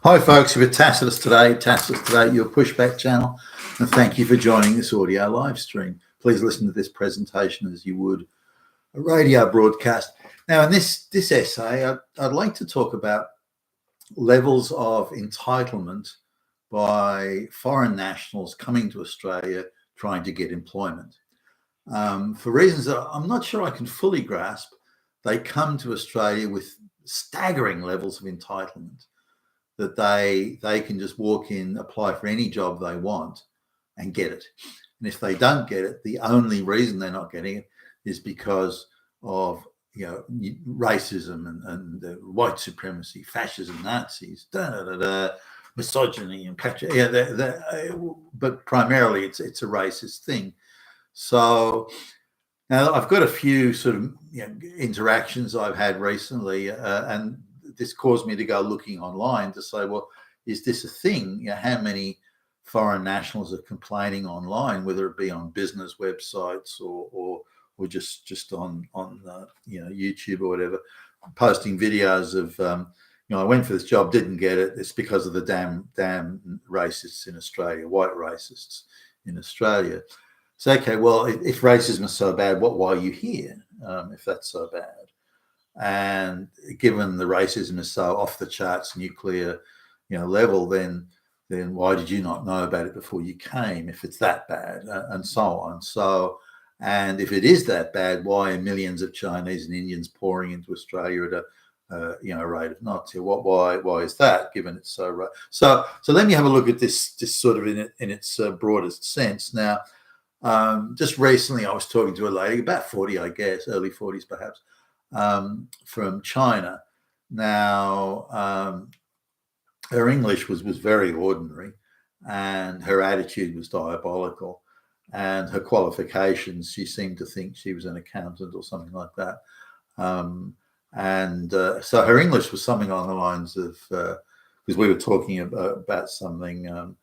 Hi folks, we're Tacitus Today, your pushback channel, and thank you for joining this audio live stream. Please listen to this presentation as you would a radio broadcast. Now in this essay, I'd like to talk about levels of entitlement by foreign nationals coming to Australia trying to get employment. For reasons that I'm not sure I can fully grasp, they come to Australia with staggering levels of entitlement, that they can just walk in, apply for any job they want and get it. And if they don't get it, the only reason they're not getting it is because of racism and white supremacy, fascism, Nazis, misogyny and but primarily it's a racist thing. So now I've got a few sort of interactions I've had recently, and this caused me to go looking online to say, well, is this a thing? How many foreign nationals are complaining online, whether it be on business websites or just on YouTube or whatever, posting videos of I went for this job, didn't get it. It's because of the damn racists in Australia, white racists in Australia. So okay, well, if racism is so bad, why are you here? If that's so bad. And given the racism is so off the charts, nuclear, level, then why did you not know about it before you came? If it's that bad, and so on. So, and if it is that bad, why are millions of Chinese and Indians pouring into Australia at a rate of knots? Why is that? Given it's so so let me have a look at this sort of in its broadest sense. Now, just recently, I was talking to a lady about 40, I guess, early 40s perhaps. From China. Now, her English was very ordinary, and her attitude was diabolical, and her qualifications, she seemed to think she was an accountant or something like that. So her English was something along the lines of, because we were talking about something,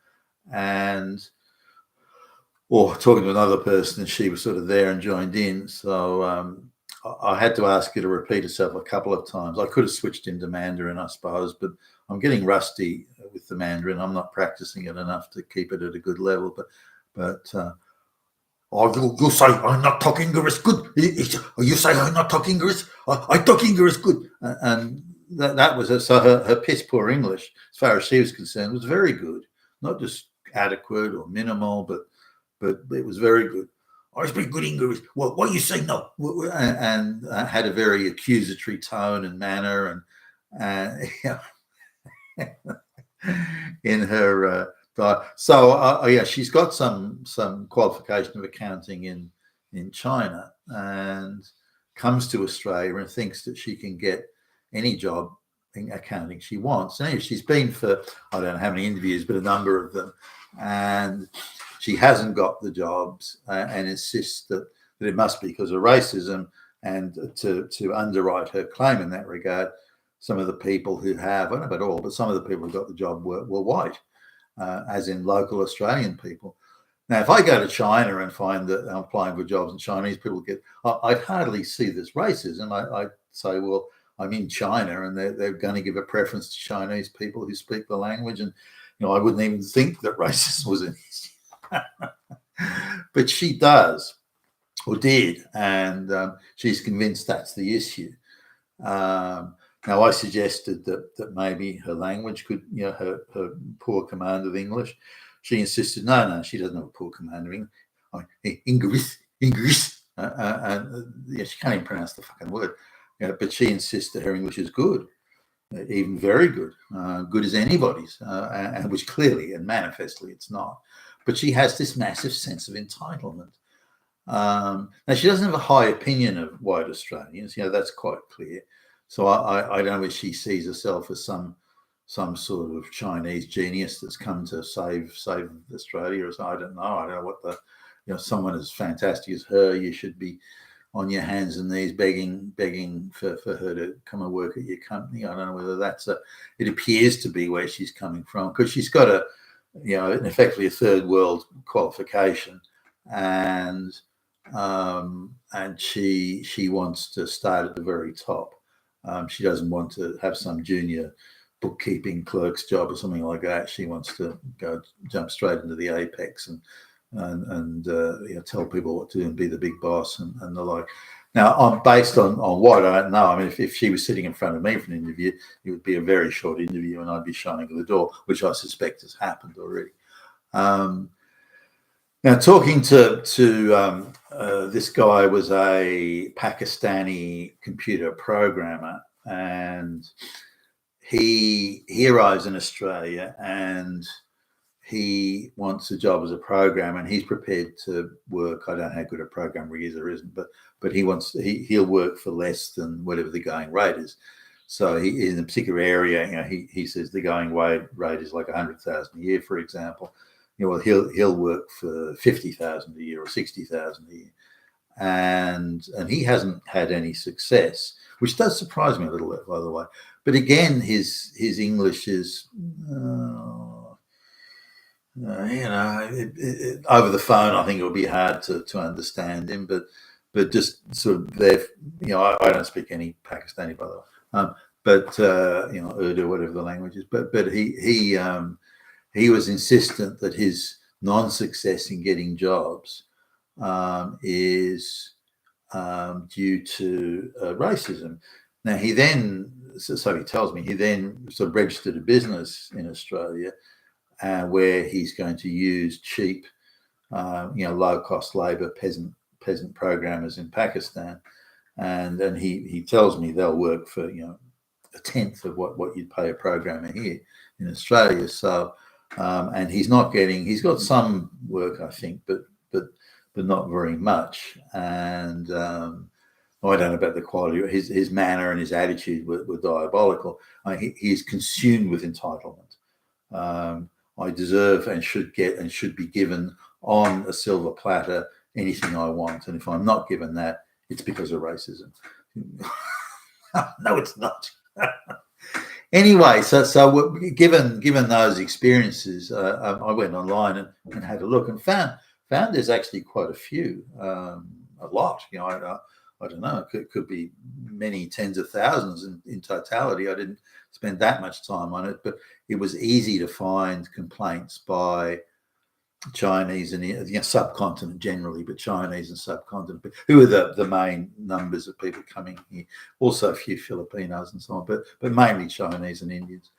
or talking to another person, and she was sort of there and joined in. So I had to ask her to repeat herself a couple of times. I could have switched into Mandarin, I suppose, but I'm getting rusty with the Mandarin. I'm not practicing it enough to keep it at a good level. But you say I'm not talking English good. You say I'm not talking English. I talk English good. And that was it. So her piss poor English, as far as she was concerned, was very good. Not just adequate or minimal, but it was very good. I speak good English. Well, what you say no? And had a very accusatory tone and manner, and in her so she's got some qualification of accounting in China, and comes to Australia and thinks that she can get any job in accounting she wants. And anyway, she's been for I don't know how many interviews, but a number of them, and she hasn't got the jobs, and insists that it must be because of racism. And to underwrite her claim in that regard, some of the people who have, I don't know about all, but some of the people who got the job were white, as in local Australian people. Now, if I go to China and find that I'm applying for jobs and Chinese people get, I'd hardly see this racism. I'd say, well, I'm in China and they're going to give a preference to Chinese people who speak the language. And, I wouldn't even think that racism was an issue. But she does, or did, and she's convinced that's the issue. Now, I suggested that maybe her language could, her poor command of English. She insisted, no, she doesn't have a poor command of English. She can't even pronounce the fucking word. But she insists that her English is good, even very good, good as anybody's, and which clearly and manifestly it's not. But she has this massive sense of entitlement. Now, she doesn't have a high opinion of white Australians. That's quite clear. So I don't know if she sees herself as some sort of Chinese genius that's come to save Australia. Or I don't know. I don't know what someone as fantastic as her, you should be on your hands and knees begging for her to come and work at your company. I don't know whether that's it appears to be where she's coming from, because she's got effectively a third world qualification, and she wants to start at the very top. She doesn't want to have some junior bookkeeping clerk's job or something like that. She wants to jump straight into the apex and tell people what to do and be the big boss and the like. Now, I'm based on what I don't know. I mean, if she was sitting in front of me for an interview, it would be a very short interview, and I'd be showing her the door, which I suspect has happened already. Now, talking to this guy was a Pakistani computer programmer, and he arrives in Australia and he wants a job as a programmer, and he's prepared to work. I don't know how good a programmer he is or isn't, but he'll work for less than whatever the going rate is. So he, in a particular area, he says the going rate is like 100,000 a year, for example. Well, he'll work for 50,000 a year or 60,000 a year, and he hasn't had any success, which does surprise me a little bit, by the way. But again, his English is. Over the phone, I think it would be hard to understand him, but just sort of there, I don't speak any Pakistani, by the way, but Urdu, whatever the language is, but he was insistent that his non-success in getting jobs is due to racism. Now he then, so he tells me, he then sort of registered a business in Australia. Where he's going to use cheap, low-cost labour peasant programmers in Pakistan, and he tells me they'll work for a tenth of what you'd pay a programmer here in Australia. So, and he's got some work, I think, but not very much. And I don't know about the quality. His manner and his attitude were diabolical. He's consumed with entitlement. I deserve and should get and should be given on a silver platter anything I want. And if I'm not given that, it's because of racism. No, it's not. Anyway, so given those experiences, I went online and had a look and found there's actually quite a few, a lot. I don't know. It could be many tens of thousands in totality. I didn't spend that much time on it, but it was easy to find complaints by Chinese and subcontinent generally, but Chinese and subcontinent, who are the main numbers of people coming here. Also a few Filipinos and so on, but mainly Chinese and Indians.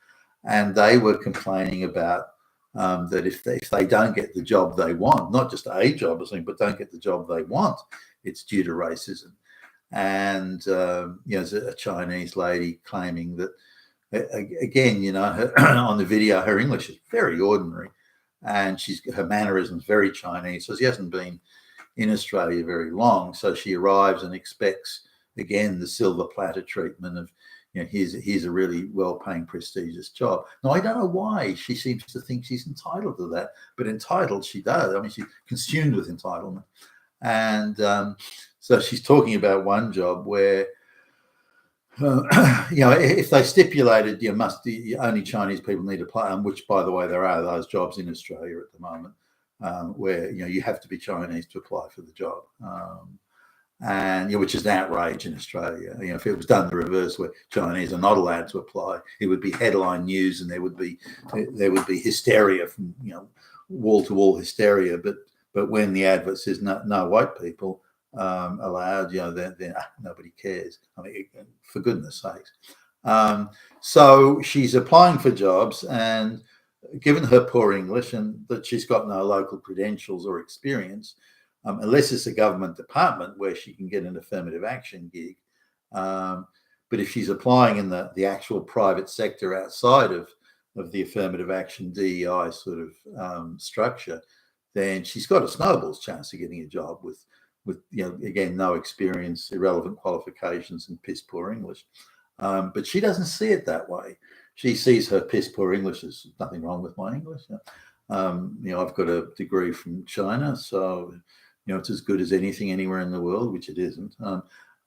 And they were complaining about that if they don't get the job they want, not just a job or something, but don't get the job they want, it's due to racism. And there's a Chinese lady claiming that, again, on the video, her English is very ordinary, and her mannerisms very Chinese. So she hasn't been in Australia very long. So she arrives and expects, again, the silver platter treatment of, here's a really well-paying, prestigious job. Now, I don't know why she seems to think she's entitled to that, but entitled she does. I mean, she's consumed with entitlement. And so she's talking about one job where, if they stipulated only Chinese people need to apply, which, by the way, there are those jobs in Australia at the moment, where you have to be Chinese to apply for the job, and which is an outrage in Australia. If it was done the reverse, where Chinese are not allowed to apply, it would be headline news, and there would be hysteria from wall to wall hysteria. But when the advert says no white people allowed, then nobody cares. I mean, for goodness sakes. So she's applying for jobs, and given her poor English and that she's got no local credentials or experience, unless it's a government department where she can get an affirmative action gig. But if she's applying in the actual private sector outside of the affirmative action DEI sort of structure, then she's got a snowball's chance of getting a job with again, no experience, irrelevant qualifications, and piss poor English. But she doesn't see it that way. She sees her piss poor English as nothing wrong with my English. I've got a degree from China, so it's as good as anything anywhere in the world, which it isn't.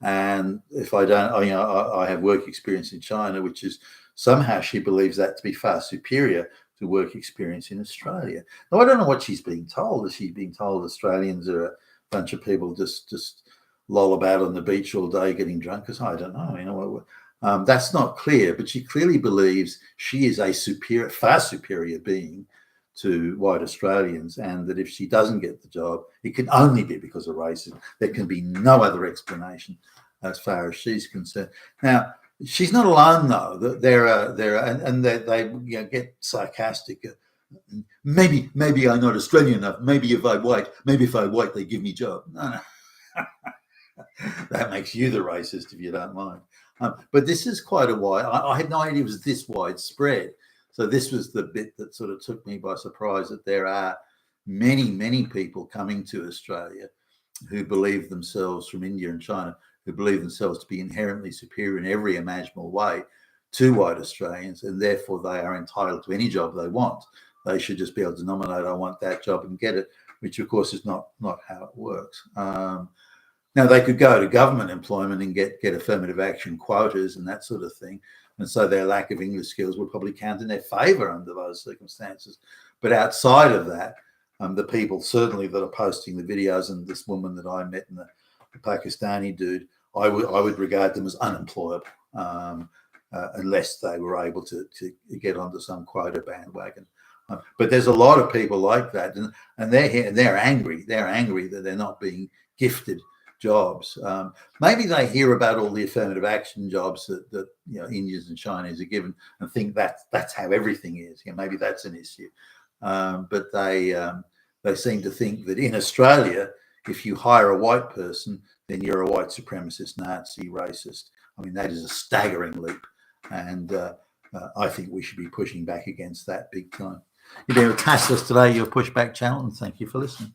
And if I don't, I have work experience in China, which is somehow she believes that to be far superior to work experience in Australia. Now, I don't know what she's being told. Is she being told Australians are a bunch of people just loll about on the beach all day getting drunk? Because I don't know. That's not clear, but she clearly believes she is a superior, far superior being to white Australians, and that if she doesn't get the job, it can only be because of racism. There can be no other explanation as far as she's concerned. Now, she's not alone, though. That there are, and they get sarcastic. Maybe I'm not Australian enough. Maybe if I white, they give me a job. No. That makes you the racist if you don't mind. But this is quite a wide. I had no idea it was this widespread. So this was the bit that sort of took me by surprise, that there are many people coming to Australia who believe themselves, from India and China, who believe themselves to be inherently superior in every imaginable way to white Australians, and therefore they are entitled to any job they want. They should just be able to nominate, I want that job, and get it, which of course is not how it works. Now, they could go to government employment and get affirmative action quotas and that sort of thing. And so their lack of English skills would probably count in their favour under those circumstances. But outside of that, the people certainly that are posting the videos, and this woman that I met and the Pakistani dude, I would regard them as unemployable unless they were able to get onto some quota bandwagon. But there's a lot of people like that, and they're angry. They're angry that they're not being gifted jobs. Maybe they hear about all the affirmative action jobs that Indians and Chinese are given and think that's how everything is. Maybe that's an issue. But they seem to think that in Australia, if you hire a white person, then you're a white supremacist, Nazi, racist. I mean, that is a staggering leap. And I think we should be pushing back against that big time. You've been with Tasseless today, your Pushback channel, and thank you for listening.